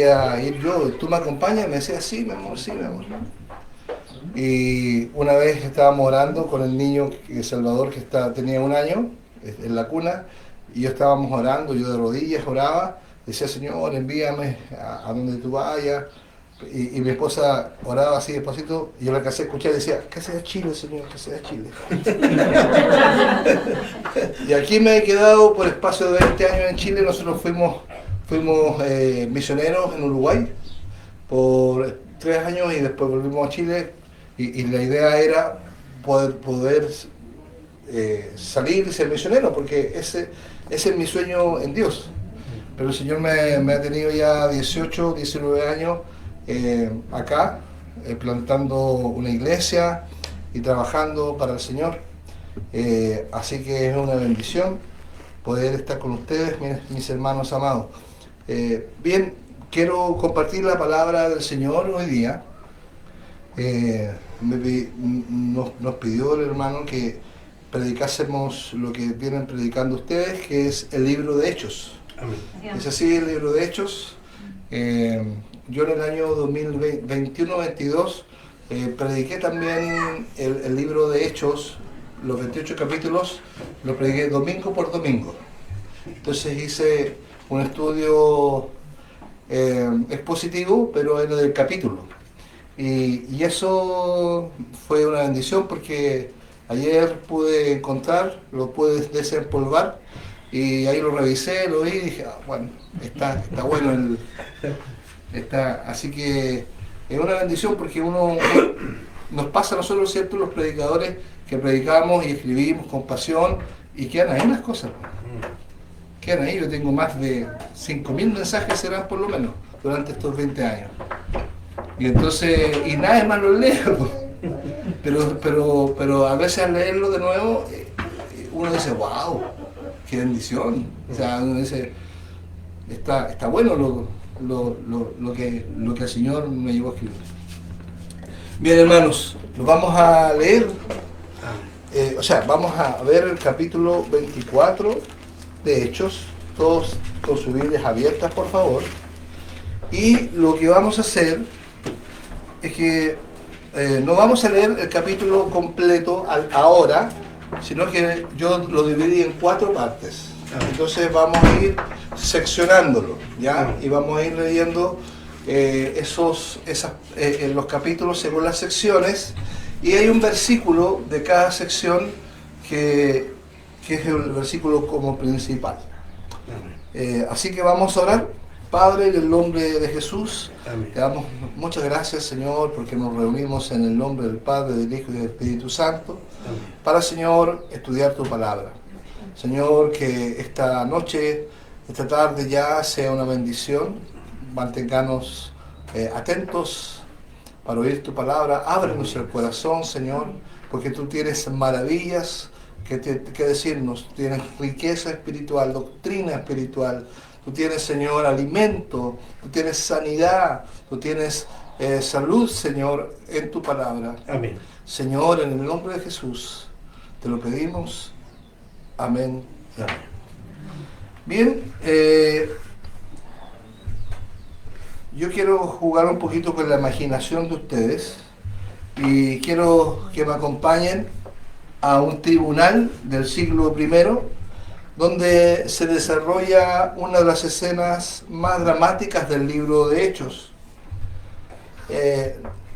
voy a ir yo, ¿tú me acompañas? Me decía, sí, mi amor, sí, mi amor. Y una vez estábamos orando con el niño Salvador que tenía 1 año en la cuna, y yo estábamos orando, yo de rodillas oraba, decía, Señor, envíame a donde tú vayas. Y mi esposa oraba así despacito, y yo la alcancé a escuchar y decía, que sea Chile, Señor, que sea Chile. Y aquí me he quedado por espacio de 20 años en Chile. Nosotros fuimos misioneros en Uruguay por 3 años y después volvimos a Chile, y la idea era poder salir y ser misionero, porque ese es mi sueño en Dios. Pero el Señor me ha tenido ya 18, 19 años acá, plantando una iglesia y trabajando para el Señor. Así que es una bendición poder estar con ustedes, mis hermanos amados. Bien, quiero compartir la palabra del Señor hoy día. Nos pidió el hermano que predicásemos lo que vienen predicando ustedes, que es el libro de Hechos. Amén. Es así, el libro de Hechos. Yo en el año 2021-22 prediqué también el libro de Hechos, los 28 capítulos, lo prediqué domingo por domingo. Entonces hice un estudio expositivo, pero era del capítulo. Y eso fue una bendición, porque ayer pude encontrar, lo pude desempolvar, y ahí lo revisé, lo vi y dije, bueno, está bueno así que es una bendición, porque nos pasa a nosotros, ¿cierto?, los predicadores, que predicamos y escribimos con pasión y quedan ahí las cosas. Quedan ahí. Yo tengo más de 5.000 mensajes, serán por lo menos, durante estos 20 años. Y entonces, y nadie más los lee, pero a veces al leerlo de nuevo, uno dice, wow, qué bendición. O sea, uno dice, está bueno lo que el Señor me llevó a escribir. Bien, hermanos, nos vamos a leer, vamos a ver el capítulo 24 de Hechos, todos con sus Biblias abiertas, por favor. Y lo que vamos a hacer es que no vamos a leer el capítulo completo ahora, sino que yo lo dividí en 4 partes. Entonces vamos a ir seccionándolo, ¿ya? Y vamos a ir leyendo los capítulos según las secciones, y hay un versículo de cada sección que es el versículo como principal. Así que vamos a orar. Padre, en el nombre de Jesús, amén, te damos muchas gracias, Señor, porque nos reunimos en el nombre del Padre, del Hijo y del Espíritu Santo, amén, para, Señor, estudiar tu palabra. Señor, que esta noche, esta tarde ya sea una bendición. Manténganos atentos para oír tu palabra. Ábrenos el corazón, Señor, porque tú tienes maravillas que decirnos. Tienes riqueza espiritual, doctrina espiritual. Tú tienes, Señor, alimento, tú tienes sanidad, tú tienes salud, Señor, en tu palabra. Amén. Señor, en el nombre de Jesús, te lo pedimos. Amén. Amén. Bien, yo quiero jugar un poquito con la imaginación de ustedes, y quiero que me acompañen a un tribunal del siglo I, donde se desarrolla una de las escenas más dramáticas del libro de Hechos.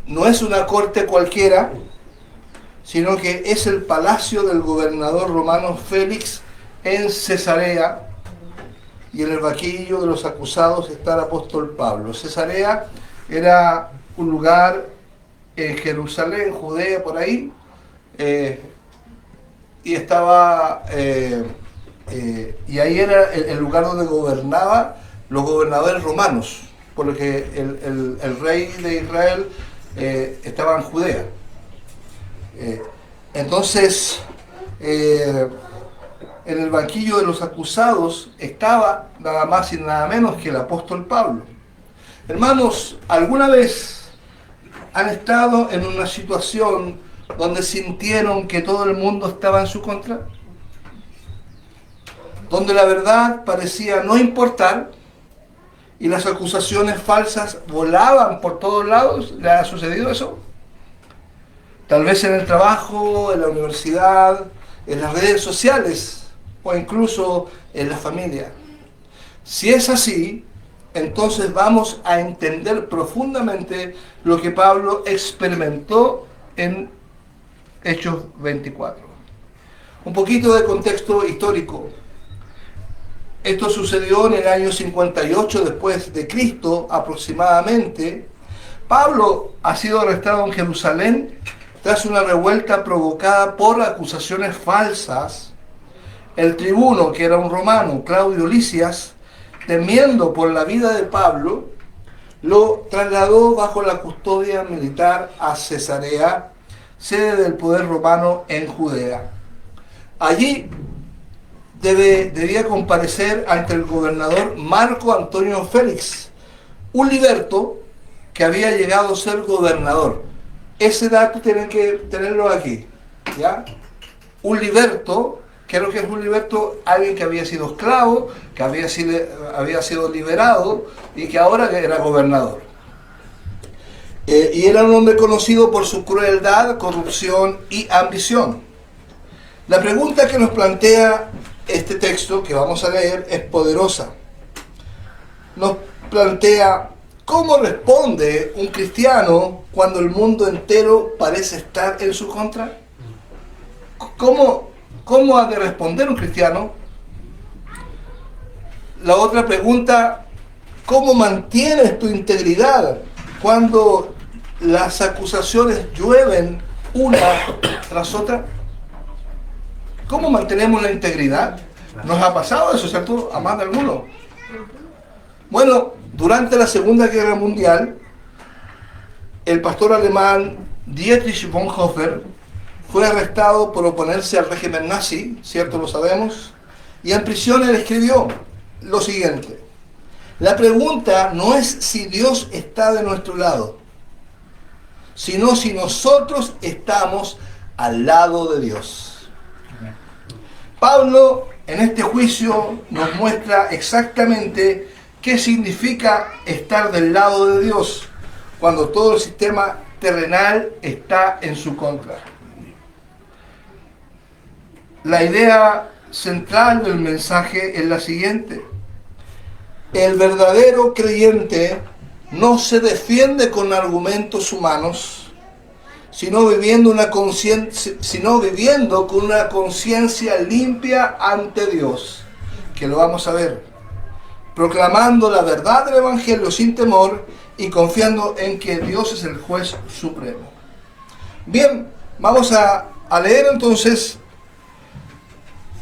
No es una corte cualquiera, sino que es el palacio del gobernador romano Félix en Cesarea, y en el banquillo de los acusados está el apóstol Pablo. Cesarea era un lugar en Jerusalén, Judea, por ahí, y estaba... y ahí era el lugar donde gobernaban los gobernadores romanos, por lo que el rey de Israel estaba en Judea. Entonces, en el banquillo de los acusados estaba nada más y nada menos que el apóstol Pablo. Hermanos, ¿alguna vez han estado en una situación donde sintieron que todo el mundo estaba en su contra? Donde la verdad parecía no importar, y las acusaciones falsas volaban por todos lados. ¿Le ha sucedido eso? Tal vez en el trabajo, en la universidad, en las redes sociales o incluso en la familia. Si es así, entonces vamos a entender profundamente lo que Pablo experimentó en Hechos 24. Un poquito de contexto histórico. Esto sucedió en el año 58 después de Cristo aproximadamente. Pablo ha sido arrestado en Jerusalén tras una revuelta provocada por acusaciones falsas. El tribuno, que era un romano, Claudio Lisias, temiendo por la vida de Pablo, lo trasladó bajo la custodia militar a Cesarea, sede del poder romano en Judea. Allí debía comparecer ante el gobernador Marco Antonio Félix, un liberto que había llegado a ser gobernador. Ese dato tienen que tenerlo aquí, ¿ya? Un liberto, ¿qué es lo que es un liberto? Alguien que había sido esclavo, que había sido liberado y que ahora era gobernador. Y era un hombre conocido por su crueldad, corrupción y ambición. La pregunta que nos plantea este texto que vamos a leer es poderosa. Nos plantea: ¿cómo responde un cristiano cuando el mundo entero parece estar en su contra? ¿Cómo ha de responder un cristiano? La otra pregunta: ¿cómo mantienes tu integridad cuando las acusaciones llueven una tras otra? ¿Cómo mantenemos la integridad? ¿Nos ha pasado eso, cierto? A más de alguno. Bueno, durante la Segunda Guerra Mundial, el pastor alemán Dietrich Bonhoeffer fue arrestado por oponerse al régimen nazi, ¿cierto? Lo sabemos. Y en prisión él escribió lo siguiente: la pregunta no es si Dios está de nuestro lado, sino si nosotros estamos al lado de Dios. Pablo en este juicio nos muestra exactamente qué significa estar del lado de Dios cuando todo el sistema terrenal está en su contra. La idea central del mensaje es la siguiente: el verdadero creyente no se defiende con argumentos humanos, sino viviendo con una conciencia limpia ante Dios, que lo vamos a ver, proclamando la verdad del Evangelio sin temor y confiando en que Dios es el juez supremo. Bien, vamos a leer entonces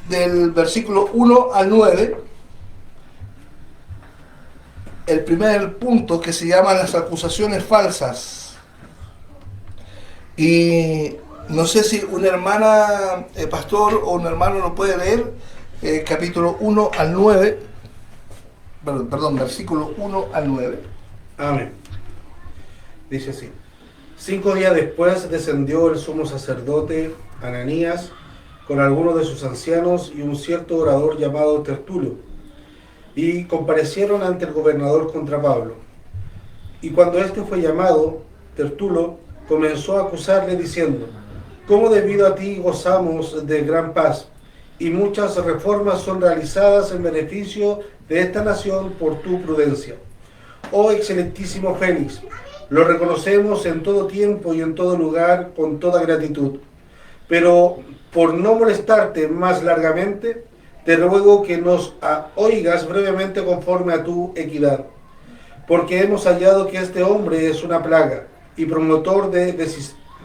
del versículo 1 al 9, el primer punto, que se llama las acusaciones falsas. Y no sé si una hermana, pastor, o un hermano lo puede leer, capítulo 1 al 9, perdón, versículo 1 al 9. Amén. Dice así: 5 días después descendió el sumo sacerdote Ananías con algunos de sus ancianos y un cierto orador llamado Tertulo, y comparecieron ante el gobernador contra Pablo. Y cuando éste fue llamado, Tertulo comenzó a acusarle diciendo: ¿cómo debido a ti gozamos de gran paz, y muchas reformas son realizadas en beneficio de esta nación por tu prudencia? Oh excelentísimo Félix, lo reconocemos en todo tiempo y en todo lugar con toda gratitud. Pero por no molestarte más largamente, te ruego que nos oigas brevemente conforme a tu equidad, porque hemos hallado que este hombre es una plaga y promotor de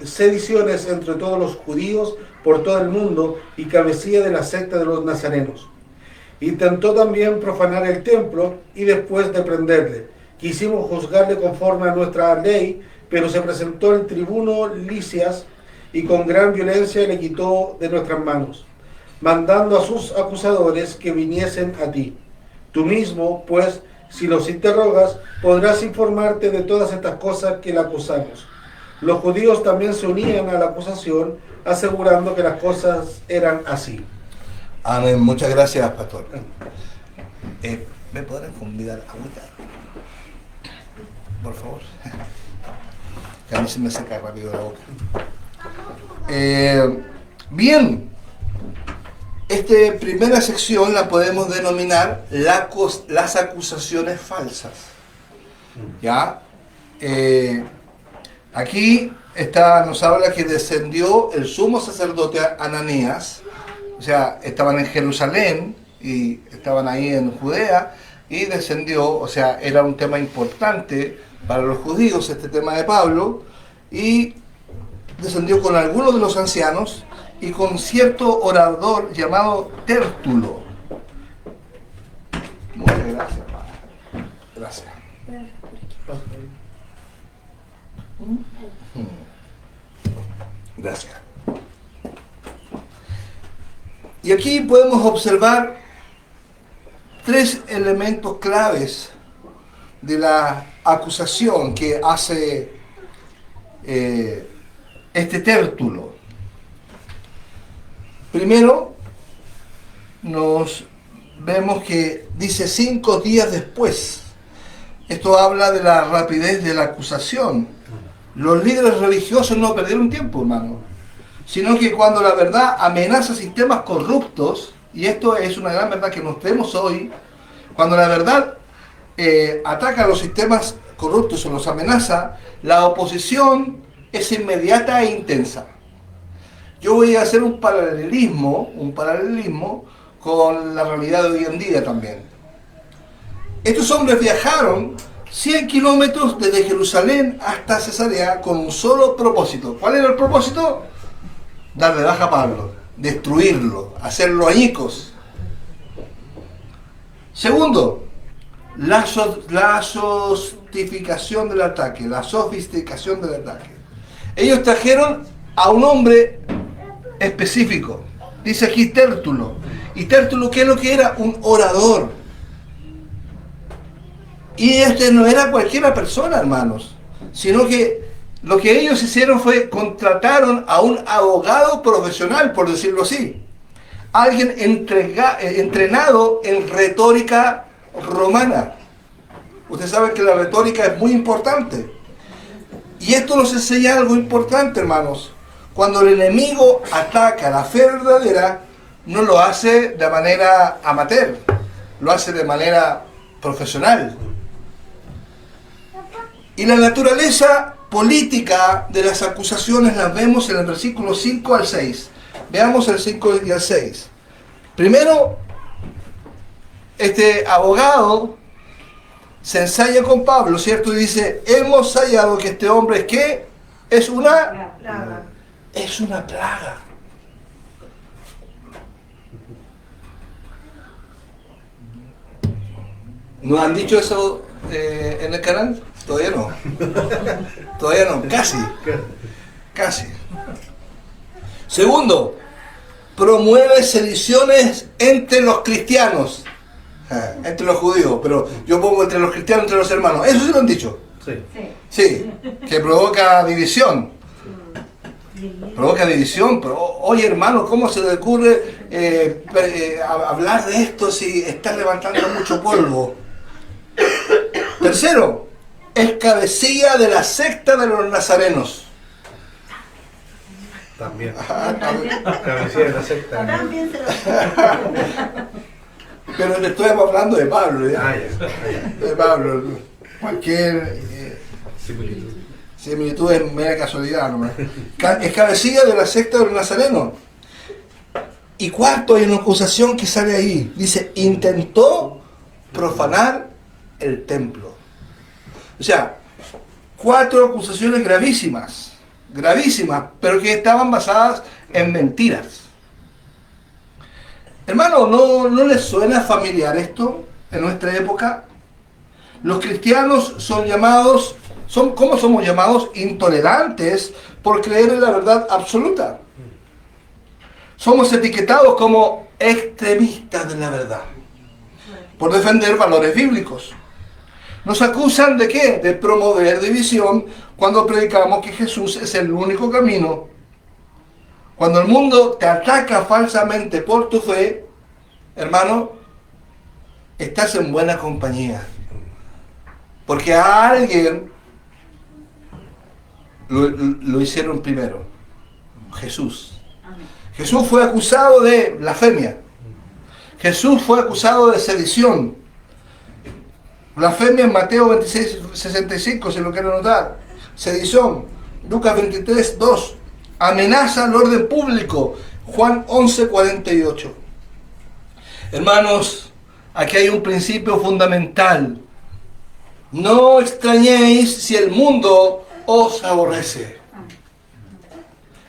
sediciones entre todos los judíos por todo el mundo y cabecilla de la secta de los nazarenos. Intentó también profanar el templo, y después de prenderle, quisimos juzgarle conforme a nuestra ley, pero se presentó el tribuno Lisias y con gran violencia le quitó de nuestras manos, mandando a sus acusadores que viniesen a ti. Tú mismo, pues, si los interrogas, podrás informarte de todas estas cosas que le acusamos. Los judíos también se unían a la acusación, asegurando que las cosas eran así. Amén. Muchas gracias, pastor. ¿Me podrán convidar agüita? Por favor. Que a mí se me seca rápido la boca. Bien. Esta primera sección la podemos denominar las acusaciones falsas. ¿Ya? Aquí nos habla que descendió el sumo sacerdote Ananías, o sea, estaban en Jerusalén y estaban ahí en Judea, y descendió, o sea, era un tema importante para los judíos este tema de Pablo, y descendió con algunos de los ancianos y con cierto orador llamado Tértulo. Muchas gracias, padre. Gracias. Gracias. Y aquí podemos observar tres elementos claves de la acusación que hace este Tértulo. Primero, nos vemos que dice 5 días después. Esto habla de la rapidez de la acusación. Los líderes religiosos no perdieron tiempo, hermano, sino que cuando la verdad amenaza sistemas corruptos, y esto es una gran verdad que nos vemos hoy, cuando la verdad ataca a los sistemas corruptos o los amenaza, la oposición es inmediata e intensa. Yo voy a hacer un paralelismo con la realidad de hoy en día también. Estos hombres viajaron 100 kilómetros desde Jerusalén hasta Cesarea con un solo propósito. ¿Cuál era el propósito? Darle baja a Pablo, destruirlo, hacerlo añicos. Segundo, la sofisticación del ataque, Ellos trajeron a un hombre específico. Dice aquí Tértulo. ¿Y Tértulo qué es lo que era? Un orador. Y este no era cualquiera persona, hermanos, sino que lo que ellos hicieron fue contrataron a un abogado profesional, por decirlo así. Alguien entrenado en retórica romana. Ustedes saben que la retórica es muy importante. Y esto nos enseña algo importante, hermanos. Cuando el enemigo ataca la fe verdadera, no lo hace de manera amateur, lo hace de manera profesional. Y la naturaleza política de las acusaciones las vemos en el versículo 5 al 6. Veamos el 5 y el 6. Primero, este abogado se ensaya con Pablo, ¿cierto? Y dice, hemos hallado que este hombre, ¿qué? Es una plaga. Es una plaga. ¿Nos han dicho eso en el canal? Todavía no. Todavía no. Casi. Casi. Segundo, promueve sediciones entre los cristianos. Entre los judíos, pero yo pongo entre los cristianos, entre los hermanos. Eso sí lo han dicho. Sí. Sí, que provoca división. Provoca división, pero oye hermano, ¿cómo se le ocurre hablar de esto si está levantando mucho polvo? Tercero, es cabecilla de la secta de los nazarenos. También. Cabecilla de la secta. También se lo Pero le estoy hablando de Pablo, ¿ya? Ya. De Pablo. Cualquier similitud es mera casualidad, nomás. Es cabecilla de la secta de los nazarenos. Y cuarto, hay una acusación que sale ahí. Dice, intentó profanar el templo. O sea, 4 acusaciones gravísimas, pero que estaban basadas en mentiras. Hermano, ¿no les suena familiar esto en nuestra época? Los cristianos ¿cómo somos llamados? Intolerantes por creer en la verdad absoluta. Somos etiquetados como extremistas de la verdad, por defender valores bíblicos. Nos acusan ¿de qué? De promover división cuando predicamos que Jesús es el único camino. Cuando el mundo te ataca falsamente por tu fe, hermano, estás en buena compañía. Porque a alguien lo hicieron primero. Jesús. Jesús fue acusado de blasfemia. Jesús fue acusado de sedición. Blasfemia en Mateo 26, 65, si lo quieren notar. Sedición. Lucas 23, 2. Amenaza al orden público. Juan 11, 48. Hermanos, aquí hay un principio fundamental. No extrañéis si el mundo os aborrece.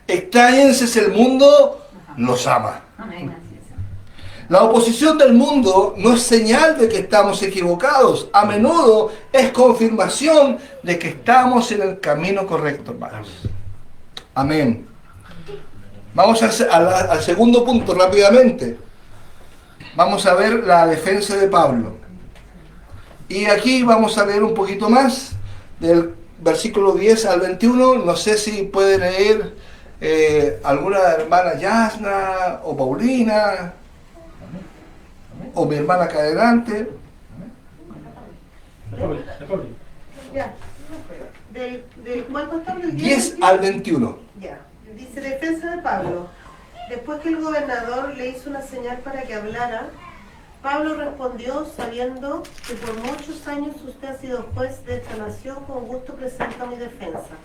Extrañense si el mundo los ama. La oposición del mundo no es señal de que estamos equivocados. A menudo es confirmación de que estamos en el camino correcto, hermanos. Amén. Vamos al segundo punto rápidamente. Vamos a ver la defensa de Pablo. Y aquí vamos a leer un poquito más del versículo 10 al 21. No sé si puede leer alguna hermana Yasna o Paulina o mi hermana acá adelante. Ya. ¿Del cuál pastor? Del 10 al 21. Ya. Dice defensa de Pablo. Después que el gobernador le hizo una señal para que hablara, Pablo respondió, sabiendo que por muchos años usted ha sido juez de esta nación, con gusto presento mi defensa.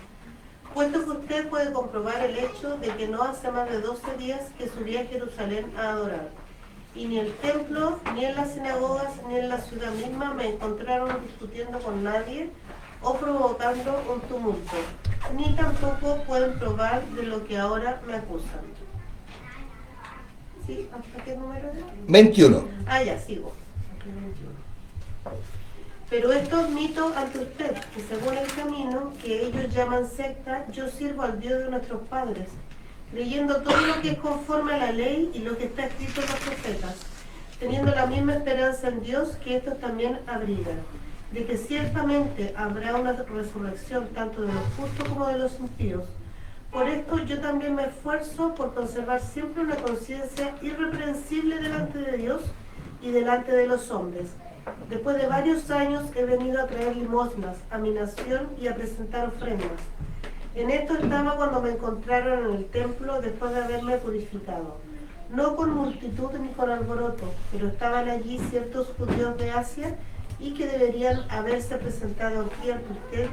Puesto que usted puede comprobar el hecho de que no hace más de 12 días que subí a Jerusalén a adorar. Y ni el templo, ni en las sinagogas, ni en la ciudad misma me encontraron discutiendo con nadie o provocando un tumulto. Ni tampoco pueden probar de lo que ahora me acusan. ¿Sí? ¿Hasta qué número es? 21. Ah, ya, sigo. Pero esto admito ante usted, que según el camino que ellos llaman secta, yo sirvo al Dios de nuestros padres, leyendo todo lo que es conforme a la ley y lo que está escrito en los profetas, teniendo la misma esperanza en Dios que estos también abrigan, de que ciertamente habrá una resurrección tanto de los justos como de los impíos. Por esto yo también me esfuerzo por conservar siempre una conciencia irreprensible delante de Dios y delante de los hombres. Después de varios años he venido a traer limosnas a mi nación y a presentar ofrendas. En esto estaba cuando me encontraron en el templo después de haberme purificado. No con multitud ni con alboroto, pero estaban allí ciertos judíos de Asia y que deberían haberse presentado aquí ante usted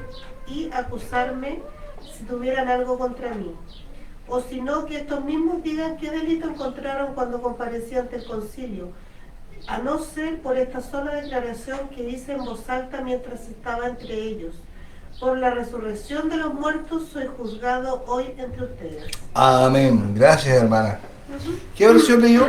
y acusarme si tuvieran algo contra mí. O si no, que estos mismos digan qué delito encontraron cuando comparecí ante el concilio, a no ser por esta sola declaración que hice en voz alta mientras estaba entre ellos. Por la resurrección de los muertos soy juzgado hoy entre ustedes. Amén. Gracias, hermana. ¿Qué versión leyó?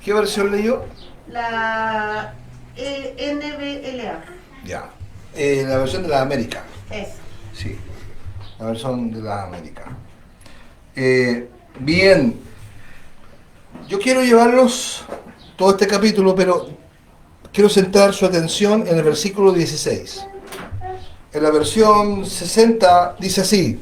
¿Qué versión leyó? La NBLA. Ya. La versión de la América. Es. Sí. La versión de la América. Bien. Yo quiero llevarlos todo este capítulo, pero quiero centrar su atención en el versículo 16. En la versión 60 dice así: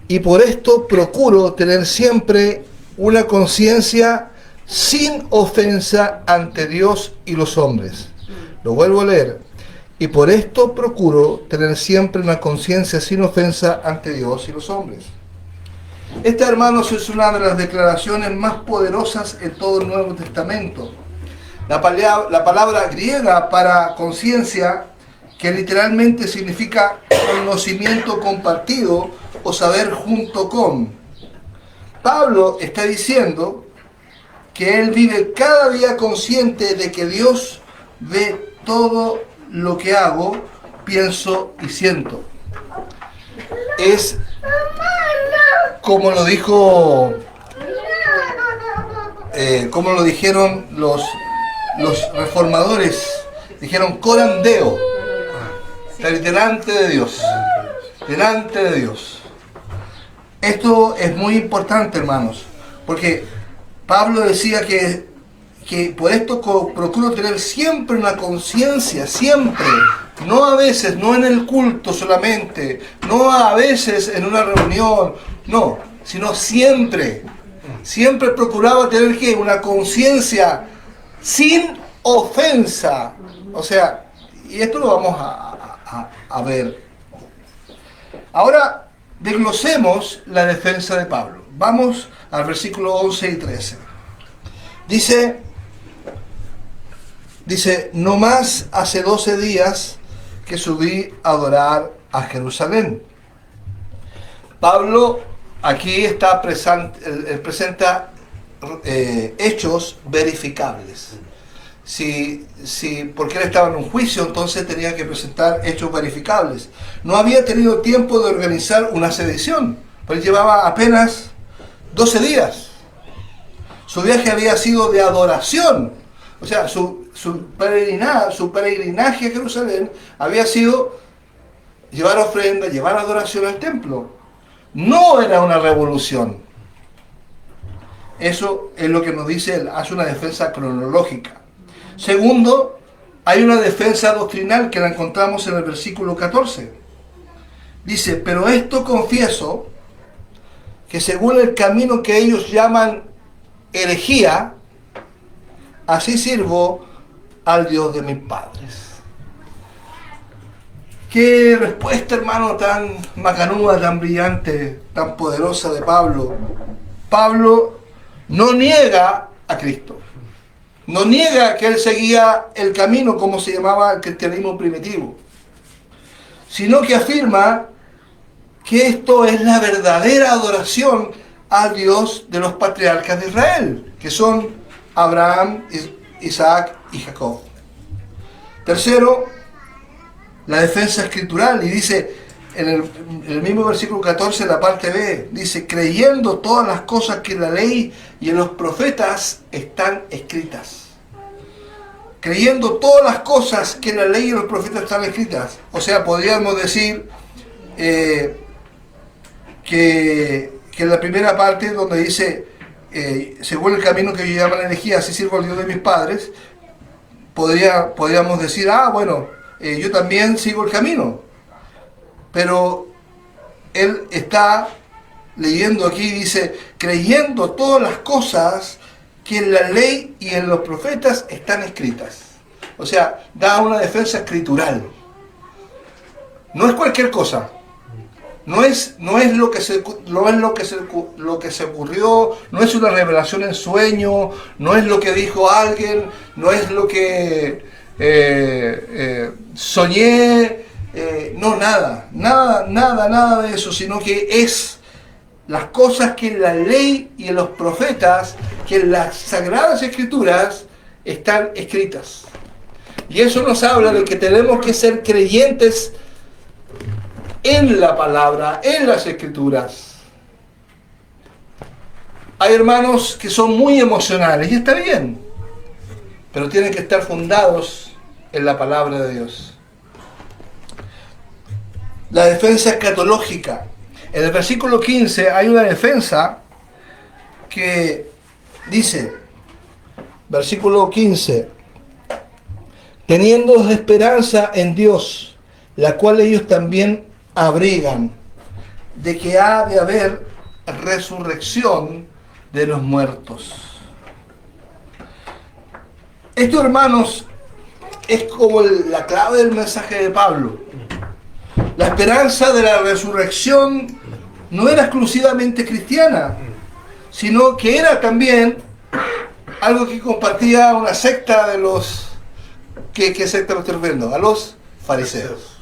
y por esto procuro tener siempre una conciencia sin ofensa ante Dios y los hombres. Lo vuelvo a leer. Y por esto procuro tener siempre una conciencia sin ofensa ante Dios y los hombres. Esta, hermanos, es una de las declaraciones más poderosas en todo el Nuevo Testamento. La palabra griega para conciencia, que literalmente significa conocimiento compartido o saber junto con. Pablo está diciendo que él vive cada día consciente de que Dios ve todo lo que hago, pienso y siento. Es como lo dijo, como lo dijeron los reformadores, dijeron coram Deo, delante de Dios, delante de Dios. Esto es muy importante, hermanos, porque Pablo decía que por esto procuro tener siempre una conciencia, siempre, no a veces, no en el culto solamente, no a veces en una reunión, no, sino siempre. Siempre procuraba tener que una conciencia sin ofensa. O sea, y esto lo vamos a ver. Ahora, desglosemos la defensa de Pablo. Vamos al versículo 11 y 13. Dice, no más hace 12 días que subí a adorar a Jerusalén. Pablo aquí presenta hechos verificables. Porque él estaba en un juicio, entonces tenía que presentar hechos verificables. No había tenido tiempo de organizar una sedición, pues llevaba apenas 12 días. Su viaje había sido de adoración. O sea, su peregrinaje a Jerusalén había sido llevar ofrenda, llevar adoración al templo. No era una revolución. Eso es lo que nos dice él, hace una defensa cronológica. Segundo, hay una defensa doctrinal que la encontramos en el versículo 14. Dice, pero esto confieso, que según el camino que ellos llaman herejía, así sirvo al Dios de mis padres. Qué respuesta, hermano, tan macanuda, tan brillante, tan poderosa de Pablo. Pablo no niega a Cristo. No niega que él seguía el camino, como se llamaba el cristianismo primitivo, sino que afirma que esto es la verdadera adoración al Dios de los patriarcas de Israel, que son Abraham, Isaac y Jacob. Tercero, la defensa escritural, y dice en el mismo versículo 14, la parte B, dice, creyendo todas las cosas que en la ley y en los profetas están escritas. Creyendo todas las cosas que en la ley y en los profetas están escritas. O sea, podríamos decir que en la primera parte donde dice, según el camino que yo llaman herejía, así sirvo al Dios de mis padres, podríamos decir, yo también sigo el camino. Pero él está leyendo aquí, dice, creyendo todas las cosas que en la ley y en los profetas están escritas. O sea, da una defensa escritural. No es cualquier cosa. No es lo que se ocurrió, no es una revelación en sueño, no es lo que dijo alguien, no es lo que soñé, no, nada de eso, sino que es las cosas que en la ley y en los profetas, que en las Sagradas Escrituras están escritas. Y eso nos habla de que tenemos que ser creyentes en la palabra, en las Escrituras. Hay hermanos que son muy emocionales, y está bien, pero tienen que estar fundados en la palabra de Dios. La defensa escatológica. En el versículo 15 hay una defensa que dice, versículo 15, teniendo esperanza en Dios, la cual ellos también abrigan, de que ha de haber resurrección de los muertos. Esto, hermanos, es como la clave del mensaje de Pablo. La esperanza de la resurrección no era exclusivamente cristiana, sino que era también algo que compartía una secta de los... ¿Qué secta lo estoy refiriendo? A los fariseos.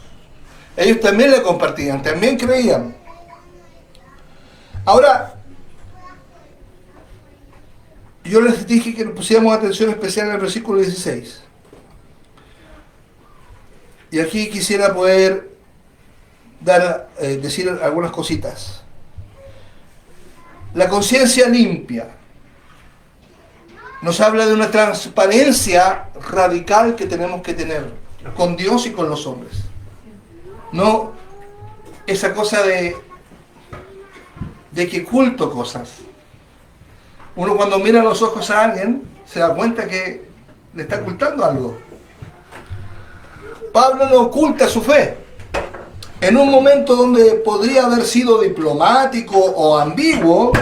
Ellos también la compartían, también creían. Ahora, yo les dije que pusiéramos atención especial en el versículo 16. Y aquí quisiera poder decir algunas cositas. La conciencia limpia nos habla de una transparencia radical que tenemos que tener con Dios y con los hombres. No esa cosa de que oculto cosas. Uno cuando mira a los ojos a alguien se da cuenta que le está ocultando algo. Pablo no oculta su fe. En un momento donde podría haber sido diplomático o ambiguo,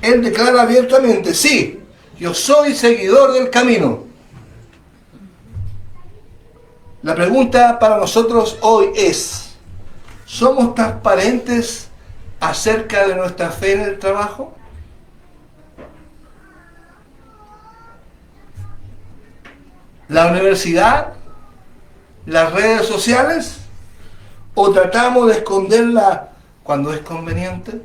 él declara abiertamente, sí, yo soy seguidor del camino. La pregunta para nosotros hoy es, ¿somos transparentes acerca de nuestra fe en el trabajo? ¿La universidad? ¿Las redes sociales? ¿O tratamos de esconderla cuando es conveniente?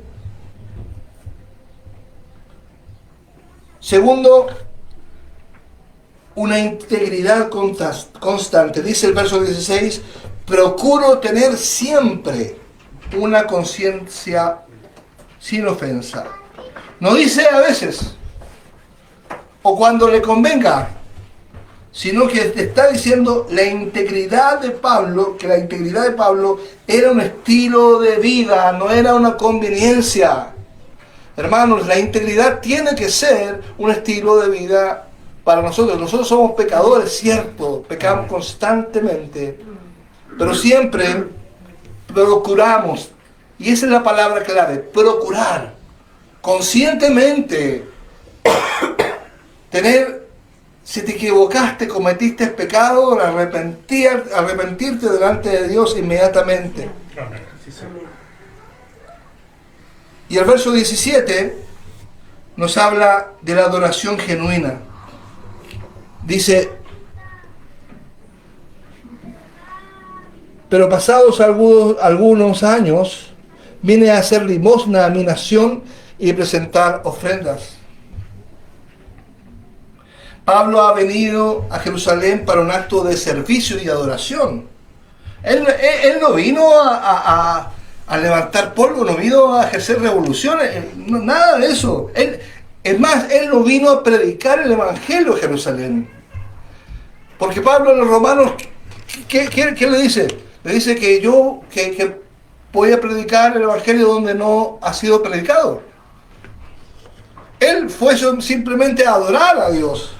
Segundo, una integridad constante. Dice el verso 16, procuro tener siempre una conciencia sin ofensa. No dice a veces, o cuando le convenga, sino que te está diciendo la integridad de Pablo, que la integridad de Pablo era un estilo de vida, no era una conveniencia. Hermanos, la integridad tiene que ser un estilo de vida para nosotros. Nosotros somos pecadores, cierto, pecamos constantemente, pero siempre procuramos, y esa es la palabra clave, procurar, conscientemente, tener, si te equivocaste, cometiste pecado, arrepentirte delante de Dios inmediatamente. Y el verso 17 nos habla de la adoración genuina. Dice, pero pasados algunos años, vine a hacer limosna a mi nación y presentar ofrendas. Pablo ha venido a Jerusalén para un acto de servicio y adoración. Él no vino a levantar polvo, no vino a ejercer revoluciones, nada de eso. Es más, él no vino a predicar el Evangelio de Jerusalén. Porque Pablo en los Romanos, ¿qué le dice? Le dice que yo que voy a predicar el Evangelio donde no ha sido predicado. Él fue simplemente a adorar a Dios,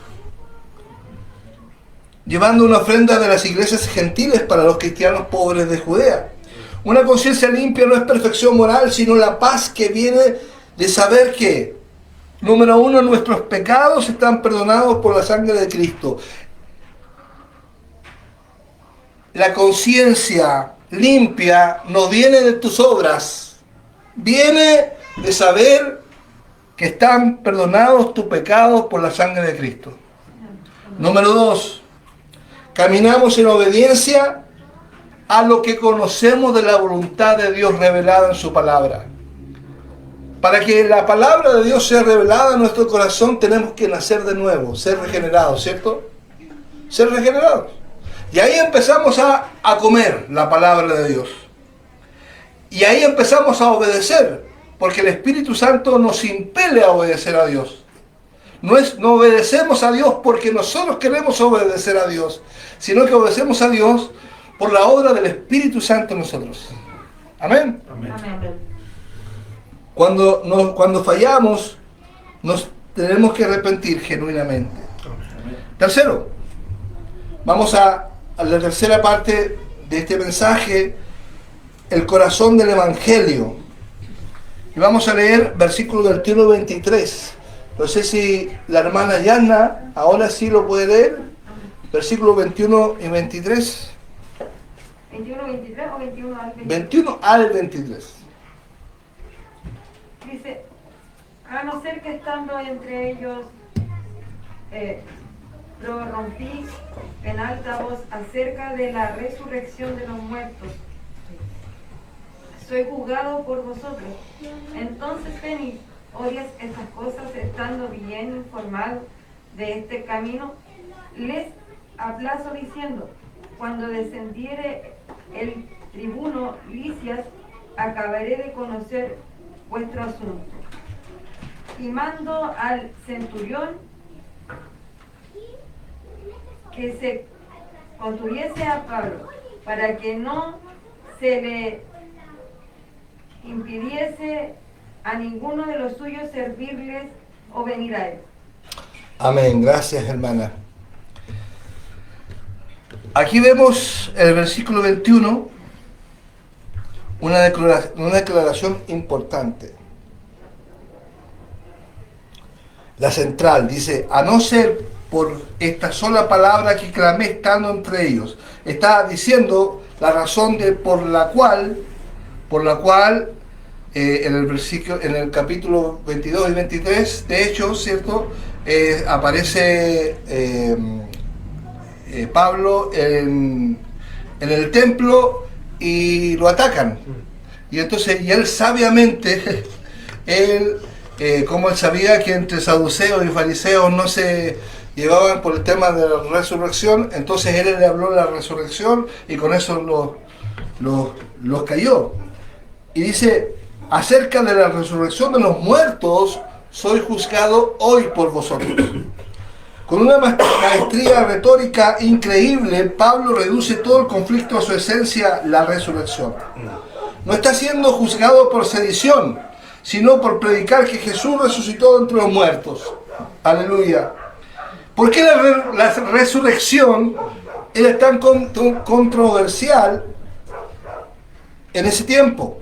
llevando una ofrenda de las iglesias gentiles para los cristianos pobres de Judea. Una conciencia limpia no es perfección moral, sino la paz que viene de saber que, número uno, nuestros pecados están perdonados por la sangre de Cristo. La conciencia limpia no viene de tus obras, viene de saber que están perdonados tus pecados por la sangre de Cristo. Número dos, caminamos en obediencia a lo que conocemos de la voluntad de Dios revelada en su palabra. Para que la palabra de Dios sea revelada en nuestro corazón, tenemos que nacer de nuevo, ser regenerados, ¿cierto? Ser regenerados. Y ahí empezamos a comer la palabra de Dios. Y ahí empezamos a obedecer, porque el Espíritu Santo nos impele a obedecer a Dios. No obedecemos a Dios porque nosotros queremos obedecer a Dios, sino que obedecemos a Dios por la obra del Espíritu Santo en nosotros. Amén. Amén. Amén. Cuando fallamos, nos tenemos que arrepentir genuinamente. Tercero, vamos a la tercera parte de este mensaje, el corazón del Evangelio. Y vamos a leer versículos del 21 al 23. No sé si la hermana Yana ahora sí lo puede leer. Versículos 21 y 23. 21, 23 o 21 al 23. 21 al 23. Dice, a no ser que estando entre ellos prorrumpí en alta voz acerca de la resurrección de los muertos, soy juzgado por vosotros. Entonces venid, odias estas cosas, estando bien informado de este camino, les aplazo diciendo, cuando descendiere el tribuno Licias, acabaré de conocer vuestro asunto. Y mando al centurión que se contuviese a Pablo, para que no se le impidiese a ninguno de los suyos servirles o venir a él. Amén, gracias hermana. Aquí vemos el versículo 21, una declaración importante. La central dice, a no ser por esta sola palabra que clamé estando entre ellos. Está diciendo la razón por la cual en el capítulo 22 y 23, de hecho, ¿cierto? Aparece Pablo en el templo y lo atacan. Y entonces, y él sabiamente, como él sabía que entre saduceos y fariseos no se llevaban por el tema de la resurrección, entonces él le habló de la resurrección y con eso los cayó. Y dice, acerca de la resurrección de los muertos, soy juzgado hoy por vosotros. Con una maestría retórica increíble, Pablo reduce todo el conflicto a su esencia, la resurrección. No está siendo juzgado por sedición, sino por predicar que Jesús resucitó entre los muertos. Aleluya. ¿Por qué la resurrección era tan controversial en ese tiempo?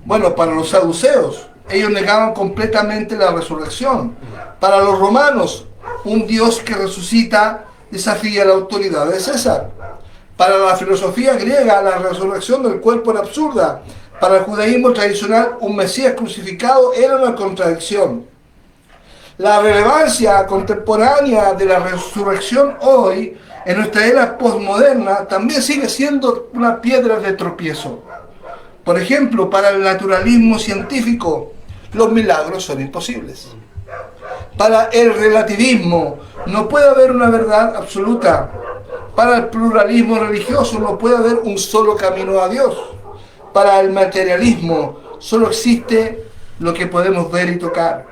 Bueno, para los saduceos, ellos negaban completamente la resurrección. Para los romanos, un Dios que resucita desafía la autoridad de César. Para la filosofía griega, la resurrección del cuerpo era absurda. Para el judaísmo tradicional, un Mesías crucificado era una contradicción. La relevancia contemporánea de la resurrección hoy, en nuestra era postmoderna, también sigue siendo una piedra de tropiezo. Por ejemplo, para el naturalismo científico, los milagros son imposibles. Para el relativismo, no puede haber una verdad absoluta. Para el pluralismo religioso, no puede haber un solo camino a Dios. Para el materialismo, solo existe lo que podemos ver y tocar.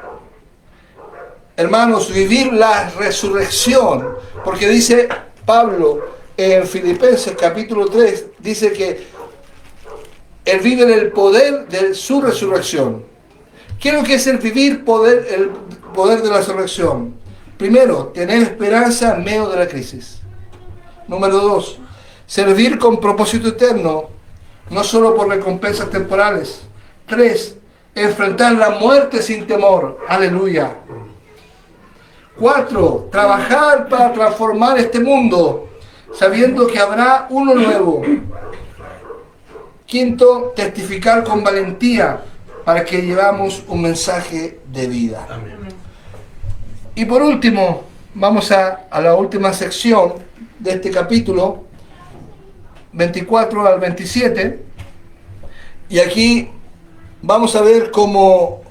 Hermanos, vivir la resurrección, porque dice Pablo en Filipenses capítulo 3, dice que él vive en el poder de su resurrección. ¿Qué es lo que es el vivir el poder de la resurrección? Primero, tener esperanza en medio de la crisis. Número 2, servir con propósito eterno, no solo por recompensas temporales. 3, enfrentar la muerte sin temor. Aleluya. 4, trabajar para transformar este mundo, sabiendo que habrá uno nuevo. 5, testificar con valentía para que llevamos un mensaje de vida. Amén. Y por último, vamos a la última sección de este capítulo, 24 al 27. Y aquí vamos a ver cómo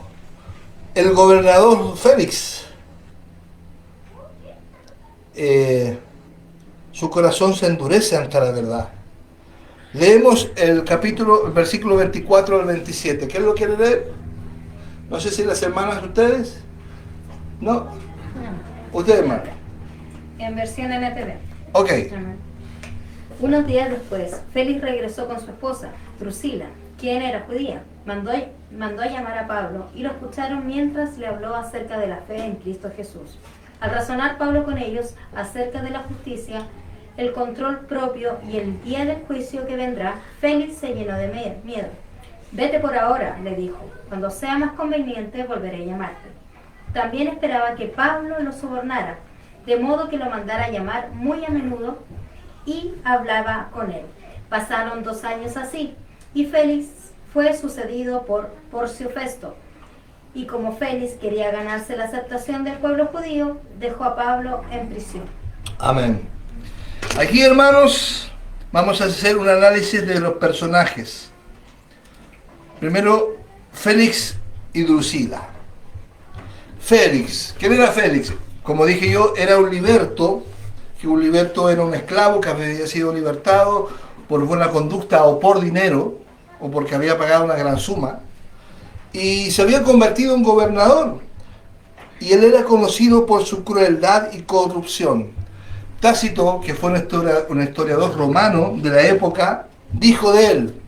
el gobernador Félix, su corazón se endurece ante la verdad. Leemos el versículo 24 al 27. ¿Quién lo quiere leer? No sé si las hermanas, ustedes. ¿No? Ustedes, hermano. En versión NTV. Ok. Unos días después, Félix regresó con su esposa, Drusila, quien era judía. Mandó a llamar a Pablo y lo escucharon mientras le habló acerca de la fe en Cristo Jesús. Al razonar Pablo con ellos acerca de la justicia, el control propio y el día del juicio que vendrá, Félix se llenó de miedo. Vete por ahora, le dijo. Cuando sea más conveniente volveré a llamarte. También esperaba que Pablo lo sobornara, de modo que lo mandara a llamar muy a menudo y hablaba con él. Pasaron 2 años así, y Félix fue sucedido por Porcio Festo. Y como Félix quería ganarse la aceptación del pueblo judío, dejó a Pablo en prisión. Amén. Aquí, hermanos, vamos a hacer un análisis de los personajes. Primero, Félix y Drusila. Félix, ¿quién era Félix? Como dije yo, era un liberto, que un liberto era un esclavo que había sido libertado por buena conducta o por dinero, o porque había pagado una gran suma, y se había convertido en gobernador. Y él era conocido por su crueldad y corrupción. Tácito, que fue un historiador romano de la época, dijo de él: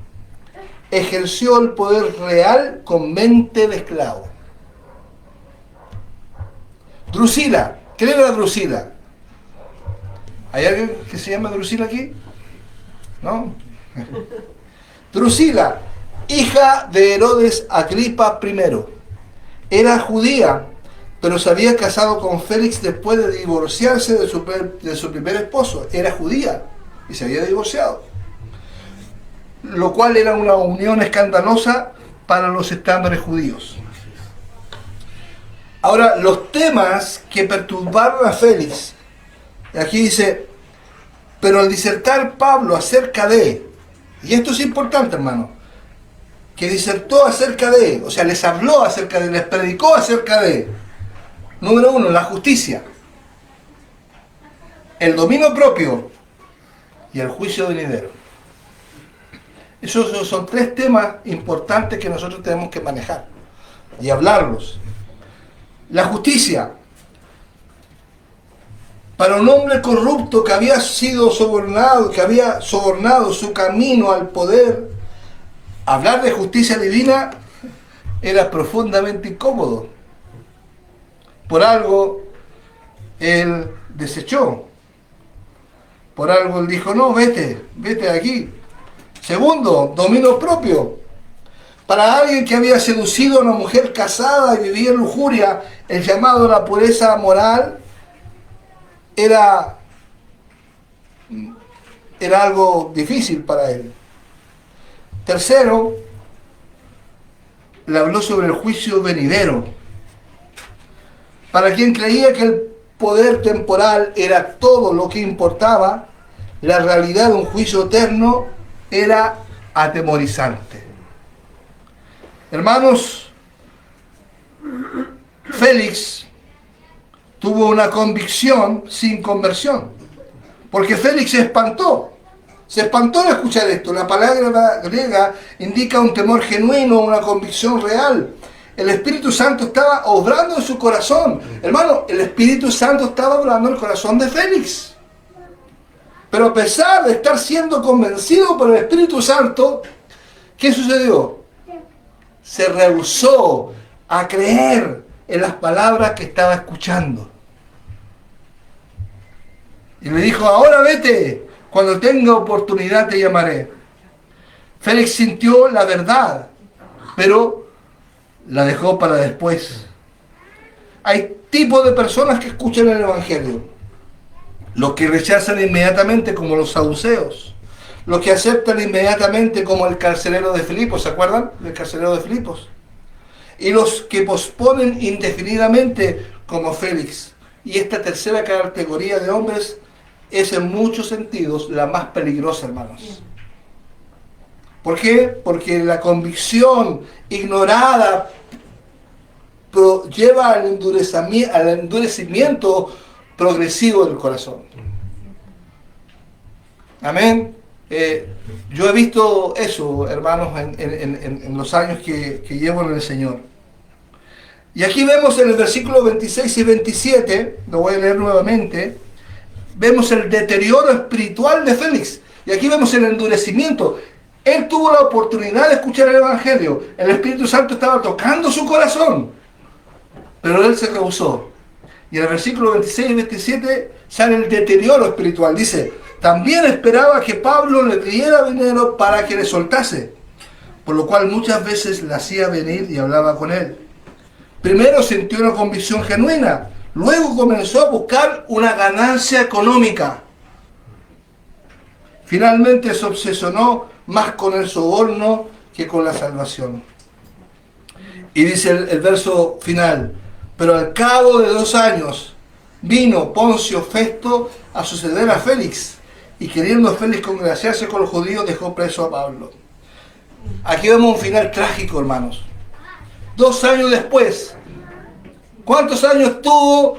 ejerció el poder real con mente de esclavo. Drusila, ¿quién era Drusila? ¿Hay alguien que se llama Drusila aquí? ¿No? Drusila, hija de Herodes Agripa I, era judía, pero se había casado con Félix después de divorciarse de su primer esposo. Era judía y se había divorciado, lo cual era una unión escandalosa para los estándares judíos. Ahora, los temas que perturbaron a Félix, aquí dice, pero al disertar Pablo acerca de, y esto es importante, hermano, que disertó acerca de, o sea, les habló acerca de, les predicó acerca de, número uno, la justicia, el dominio propio y el juicio venidero. Esos son tres temas importantes que nosotros tenemos que manejar y hablarlos. La justicia. Para un hombre corrupto que había sido sobornado, que había sobornado su camino al poder, hablar de justicia divina era profundamente incómodo. Por algo él desechó. Por algo él dijo, no, vete de aquí. Segundo, dominio propio. Para alguien que había seducido a una mujer casada y vivía en lujuria, el llamado a la pureza moral era algo difícil para él. Tercero, le habló sobre el juicio venidero. Para quien creía que el poder temporal era todo lo que importaba, la realidad de un juicio eterno era atemorizante. Hermanos, Félix tuvo una convicción sin conversión, porque Félix se espantó al escuchar esto. La palabra griega indica un temor genuino, una convicción real. El Espíritu Santo estaba obrando en su corazón. Hermano, el Espíritu Santo estaba obrando en el corazón de Félix. Pero a pesar de estar siendo convencido por el Espíritu Santo, ¿qué sucedió? Se rehusó a creer en las palabras que estaba escuchando. Y le dijo, ahora vete, cuando tenga oportunidad te llamaré. Félix sintió la verdad, pero la dejó para después. Hay tipos de personas que escuchan el Evangelio. Los que rechazan inmediatamente, como los saduceos. Los que aceptan inmediatamente, como el carcelero de Filipos. ¿Se acuerdan del carcelero de Filipos? Y los que posponen indefinidamente, como Félix. Y esta tercera categoría de hombres es en muchos sentidos la más peligrosa, hermanos. ¿Por qué? Porque la convicción ignorada lleva al endurecimiento progresivo del corazón. Amén. Yo he visto eso, hermanos, en los años que llevo en el Señor. Y aquí vemos en el versículo 26 y 27, lo voy a leer nuevamente, vemos el deterioro espiritual de Félix. Y aquí vemos el endurecimiento. Él tuvo la oportunidad de escuchar el Evangelio. El Espíritu Santo estaba tocando su corazón. Pero él se rehusó. Y en el versículo 26 y 27 sale el deterioro espiritual. Dice, también esperaba que Pablo le diera dinero para que le soltase, por lo cual muchas veces le hacía venir y hablaba con él. Primero sintió una convicción genuina, luego comenzó a buscar una ganancia económica. Finalmente se obsesionó más con el soborno que con la salvación. Y dice el verso final, pero al cabo de 2 años vino Poncio Festo a suceder a Félix, y queriendo Félix congraciarse con los judíos, dejó preso a Pablo. Aquí vemos un final trágico, hermanos. 2 años después, ¿cuántos años tuvo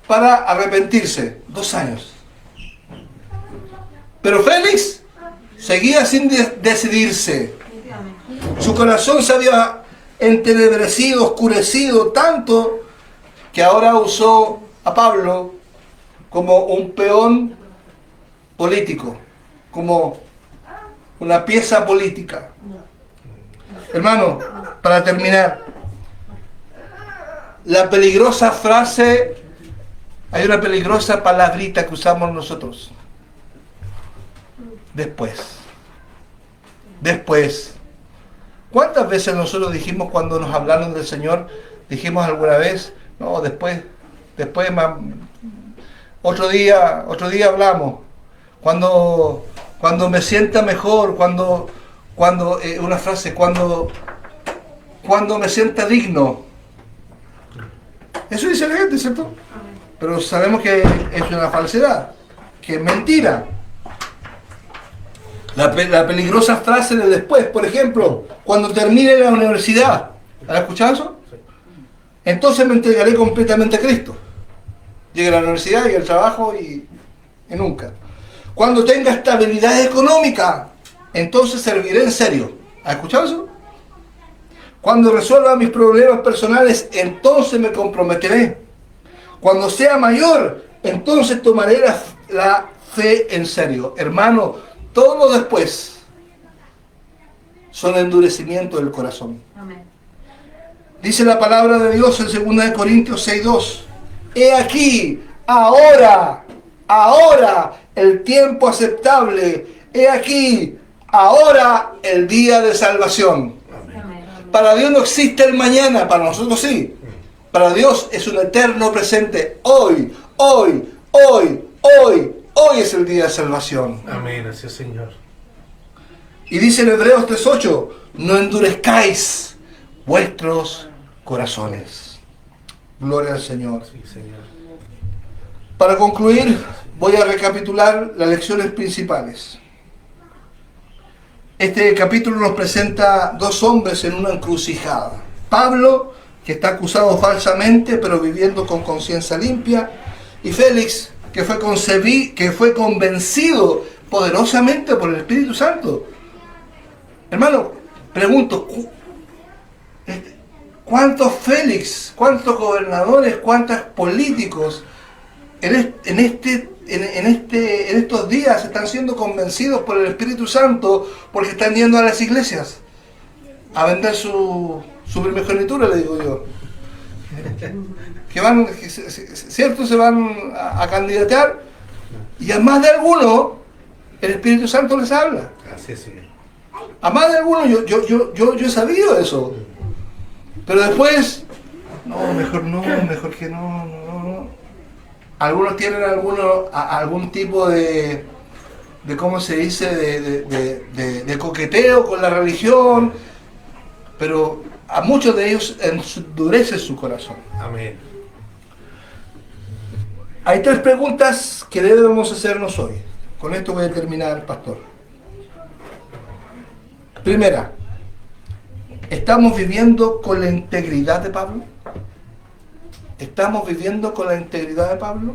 para arrepentirse? 2 años. Pero Félix seguía sin decidirse. Su corazón se había entenebrecido, oscurecido tanto, que ahora usó a Pablo como un peón político, como una pieza política. Hermano, para terminar, la peligrosa frase, hay una peligrosa palabrita que usamos nosotros. Después. ¿Cuántas veces nosotros dijimos cuando nos hablaron del Señor, Dijimos alguna vez, no, después otro día hablamos. Cuando me sienta mejor, una frase, cuando me sienta digno. Eso dice la gente, ¿cierto? Pero sabemos que es una falsedad, que es mentira. La peligrosa frase de después, por ejemplo, cuando termine la universidad. ¿Has escuchado eso? Entonces me entregaré completamente a Cristo. Llegue a la universidad, llegue al trabajo y nunca. Cuando tenga estabilidad económica, entonces serviré en serio. ¿Has escuchado eso? Cuando resuelva mis problemas personales, entonces me comprometeré. Cuando sea mayor, entonces tomaré la fe en serio. Hermano, todo lo después son endurecimiento del corazón. Amén. Dice la palabra de Dios en 2 Corintios 6:2. He aquí, ahora, el tiempo aceptable. He aquí, ahora, el día de salvación. Amén. Para Dios no existe el mañana, para nosotros sí. Para Dios es un eterno presente. Hoy es el día de salvación. Amén, así es, Señor. Y dice en Hebreos 3:8, no endurezcáis vuestros corazones. Gloria al Señor. Sí, Señor. Para concluir, voy a recapitular las lecciones principales. Este capítulo nos presenta dos hombres en una encrucijada. Pablo, que está acusado falsamente, pero viviendo con conciencia limpia, y Félix, que fue convencido poderosamente por el Espíritu Santo. Este, pregunto, ¿cuántos Félix, cuántos gobernadores, cuántos políticos en estos días están siendo convencidos por el Espíritu Santo porque están yendo a las iglesias a vender su primogenitura, le digo yo? ¿Cierto? Se van a candidatear y a más de alguno el Espíritu Santo les habla. Así es, Señor. A más de alguno yo he sabido eso. Pero después, mejor que no. Algunos tienen algún tipo de ¿cómo se dice? De coqueteo con la religión, pero a muchos de ellos endurece su corazón. Amén. Hay tres preguntas que debemos hacernos hoy. Con esto voy a terminar, pastor. Primera, ¿estamos viviendo con la integridad de Pablo? ¿Estamos viviendo con la integridad de Pablo?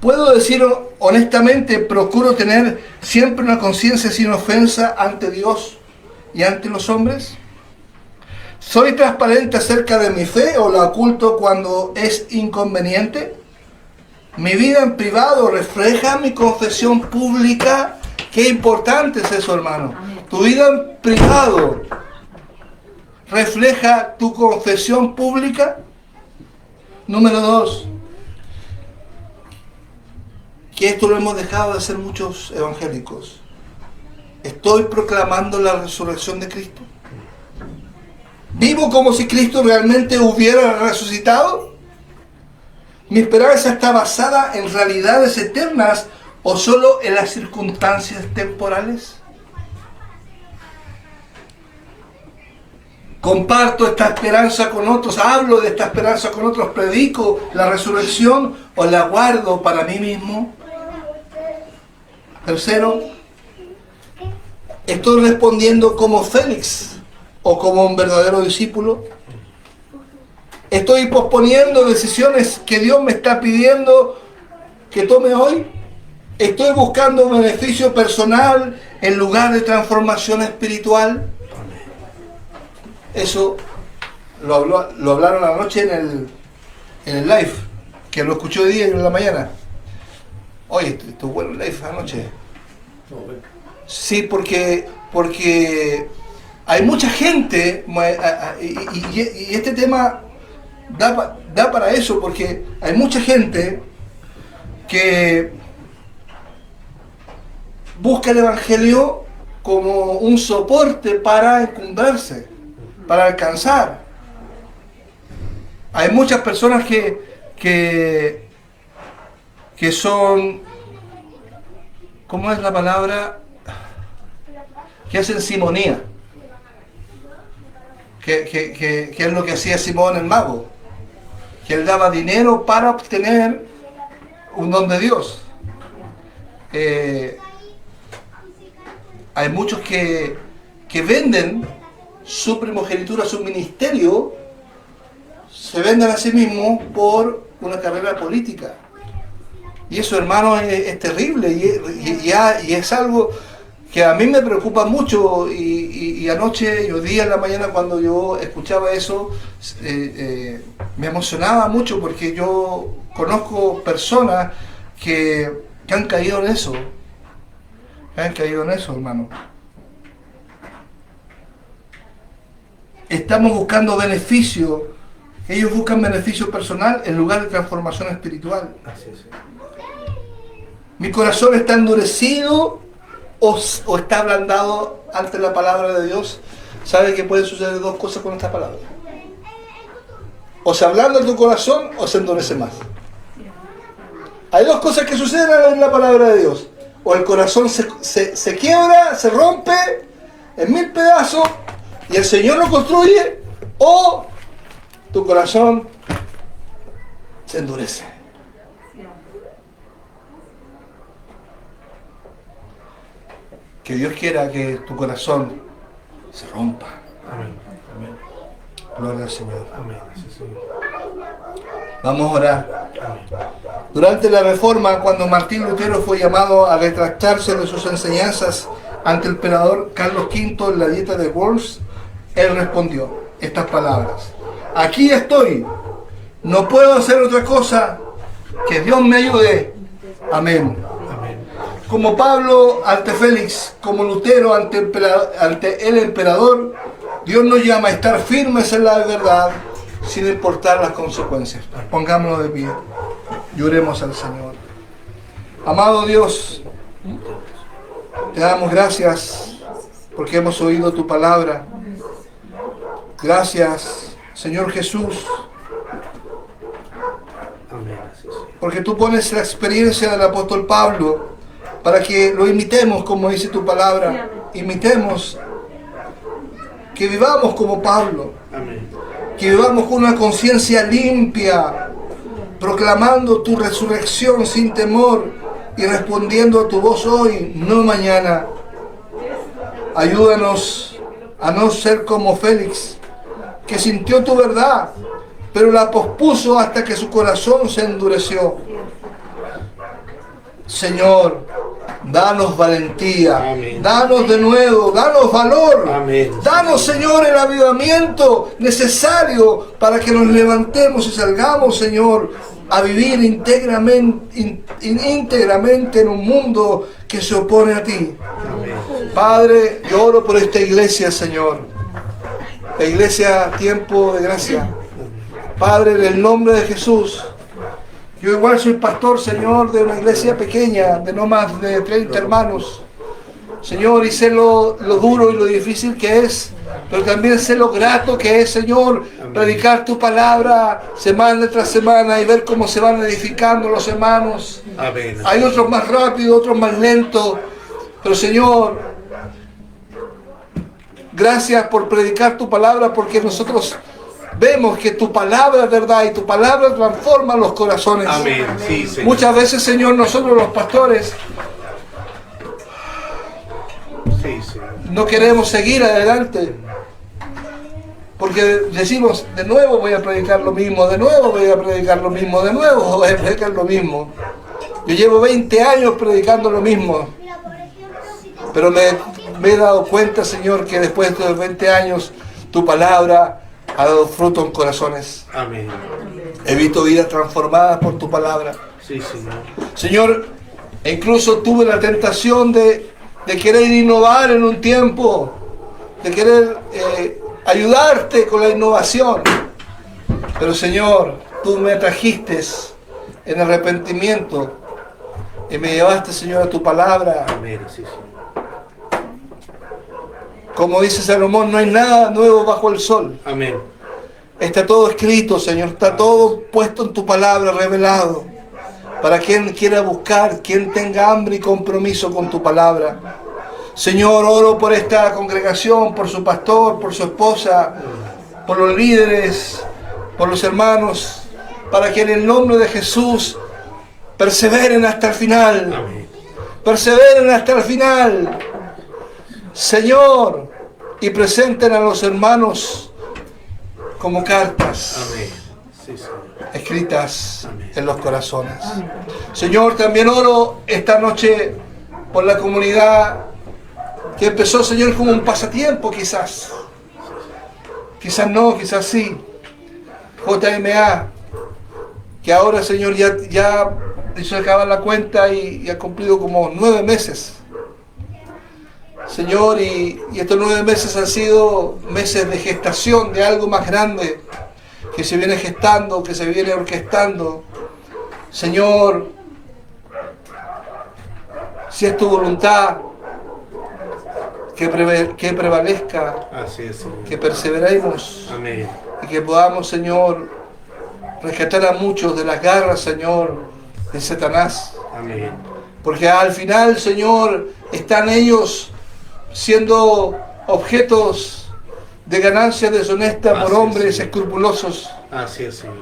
Puedo decir honestamente, procuro tener siempre una conciencia sin ofensa ante Dios y ante los hombres. ¿Soy transparente acerca de mi fe o la oculto cuando es inconveniente? ¿Mi vida en privado refleja mi confesión pública? Qué importante es eso, hermano. Amén. Tu vida en privado refleja tu confesión pública. Número 2, que esto lo hemos dejado de hacer muchos evangélicos. ¿Estoy proclamando la resurrección de Cristo? ¿Vivo como si Cristo realmente hubiera resucitado? ¿Mi esperanza está basada en realidades eternas o solo en las circunstancias temporales? Comparto esta esperanza con otros, hablo de esta esperanza con otros, predico la resurrección o la guardo para mí mismo. Tercero, ¿estoy respondiendo como Félix o como un verdadero discípulo? ¿Estoy posponiendo decisiones que Dios me está pidiendo que tome hoy? ¿Estoy buscando beneficio personal en lugar de transformación espiritual? Eso lo hablaron anoche en el live, que lo escuché hoy día y en la mañana. Oye, estuvo bueno el live anoche. Sí, porque hay mucha gente, y este tema da para eso, porque hay mucha gente que busca el Evangelio como un soporte para encumbrarse, para alcanzar. Hay muchas personas que son, ¿cómo es la palabra? Que hacen simonía. Que es lo que hacía Simón el mago. Que él daba dinero para obtener un don de Dios. Hay muchos que venden su primogenitura, su ministerio, se venden a sí mismos por una carrera política. Y eso, hermano, es terrible y es algo que a mí me preocupa mucho. Y anoche y hoy día en la mañana, cuando yo escuchaba eso, me emocionaba mucho, porque yo conozco personas que han caído en eso. Hermano. Estamos buscando beneficio. Ellos buscan beneficio personal en lugar de transformación espiritual. Así es. Mi corazón está endurecido o está ablandado ante la palabra de Dios. ¿Sabe que pueden suceder dos cosas con esta palabra? O se ablanda tu corazón o se endurece más. Hay dos cosas que suceden en la palabra de Dios. O el corazón se quiebra, se rompe en 1000 pedazos y el Señor lo construye, o tu corazón se endurece. Que Dios quiera que tu corazón se rompa. Amén. Gloria al Señor. Amén. Sí, Señor. Vamos a orar. Amén. Durante la Reforma, cuando Martín Lutero fue llamado a retractarse de sus enseñanzas ante el emperador Carlos V en la Dieta de Worms, él respondió estas palabras: aquí estoy, no puedo hacer otra cosa, que Dios me ayude. Amén. Amén. Como Pablo ante Félix, como Lutero ante el emperador, Dios nos llama a estar firmes en la verdad, sin importar las consecuencias. Pongámonos de pie y oremos al Señor. Amado Dios, te damos gracias porque hemos oído tu palabra. Gracias, Señor Jesús, Amén. Así es. porque tú pones la experiencia del apóstol Pablo para que lo imitemos, como dice tu palabra. Imitemos, que vivamos como Pablo, Amén. que vivamos con una conciencia limpia, proclamando tu resurrección sin temor y respondiendo a tu voz hoy, no mañana. Ayúdanos a no ser como Félix, que sintió tu verdad, pero la pospuso hasta que su corazón se endureció. Señor, danos valentía, Amén. danos de nuevo, danos valor, Amén. danos, Señor, el avivamiento necesario para que nos levantemos y salgamos, Señor, a vivir íntegramente en un mundo que se opone a ti. Amén. Padre, yo oro por esta iglesia, Señor, la iglesia Tiempo de Gracia. Padre, en el nombre de Jesús, yo igual soy pastor, Señor, de una iglesia pequeña, de no más de 30 hermanos. Señor, y sé lo duro y lo difícil que es, pero también sé lo grato que es, Señor, predicar tu palabra semana tras semana y ver cómo se van edificando los hermanos. Amén. Hay otros más rápidos, otros más lentos, pero Señor, gracias por predicar tu palabra, porque nosotros vemos que tu palabra es verdad y tu palabra transforma los corazones. Amén. Sí, Señor. Muchas veces, Señor, nosotros los pastores Sí, Señor. no queremos seguir adelante, porque decimos, de nuevo voy a predicar lo mismo, de nuevo voy a predicar lo mismo, de nuevo voy a predicar lo mismo. Yo llevo 20 años predicando lo mismo, pero me he dado cuenta, Señor, que después de estos 20 años tu palabra ha dado fruto en corazones. Amén. He visto vidas transformadas por tu palabra. Sí, Señor. Señor, e incluso tuve la tentación de querer innovar en un tiempo, de querer ayudarte con la innovación. Pero Señor, tú me trajiste en arrepentimiento y me llevaste, Señor, a tu palabra. Amén. Sí, Señor. Como dice Salomón, no hay nada nuevo bajo el sol. Amén. Está todo escrito, Señor, está todo puesto en tu palabra, revelado. Para quien quiera buscar, quien tenga hambre y compromiso con tu palabra. Señor, oro por esta congregación, por su pastor, por su esposa, por los líderes, por los hermanos, para que en el nombre de Jesús perseveren hasta el final. Amén. Perseveren hasta el final, Señor, y presenten a los hermanos como cartas. Amén. Sí, Señor. Escritas Amén. en los corazones. Señor, también oro esta noche por la comunidad que empezó, Señor, como un pasatiempo quizás. Quizás no, quizás sí. JMA, que ahora, Señor, ya hizo acabar la cuenta y ha cumplido como 9 meses. Señor, y estos 9 meses han sido meses de gestación de algo más grande que se viene gestando, que se viene orquestando. Señor, si es tu voluntad, que prevalezca, Así es, Señor. que perseveremos Amén. y que podamos, Señor, rescatar a muchos de las garras, Señor, de Satanás. Amén. Porque al final, Señor, están ellos siendo objetos de ganancia deshonesta por Así es, hombres Señor. escrupulosos. Así es, Señor.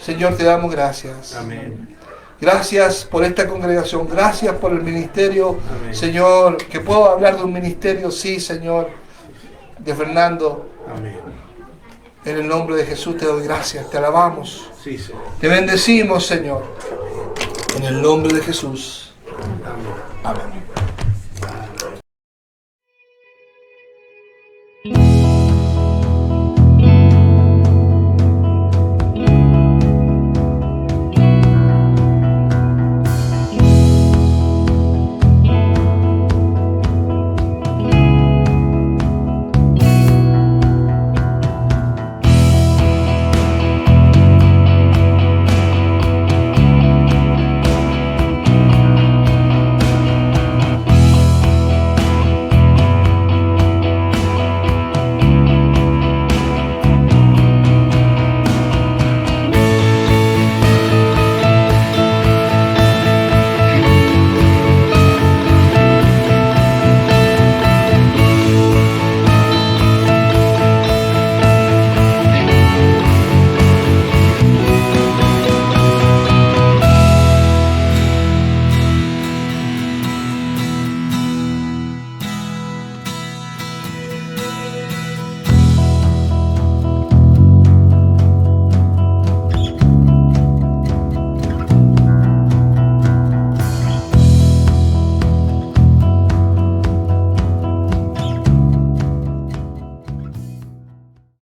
Señor, te damos gracias. Amén. Gracias por esta congregación, gracias por el ministerio. Amén. Señor, que puedo hablar de un ministerio, sí, Señor, de Fernando. Amén. En el nombre de Jesús te doy gracias, te alabamos. Sí, Señor. Te bendecimos, Señor. En el nombre de Jesús. Amén. Amén.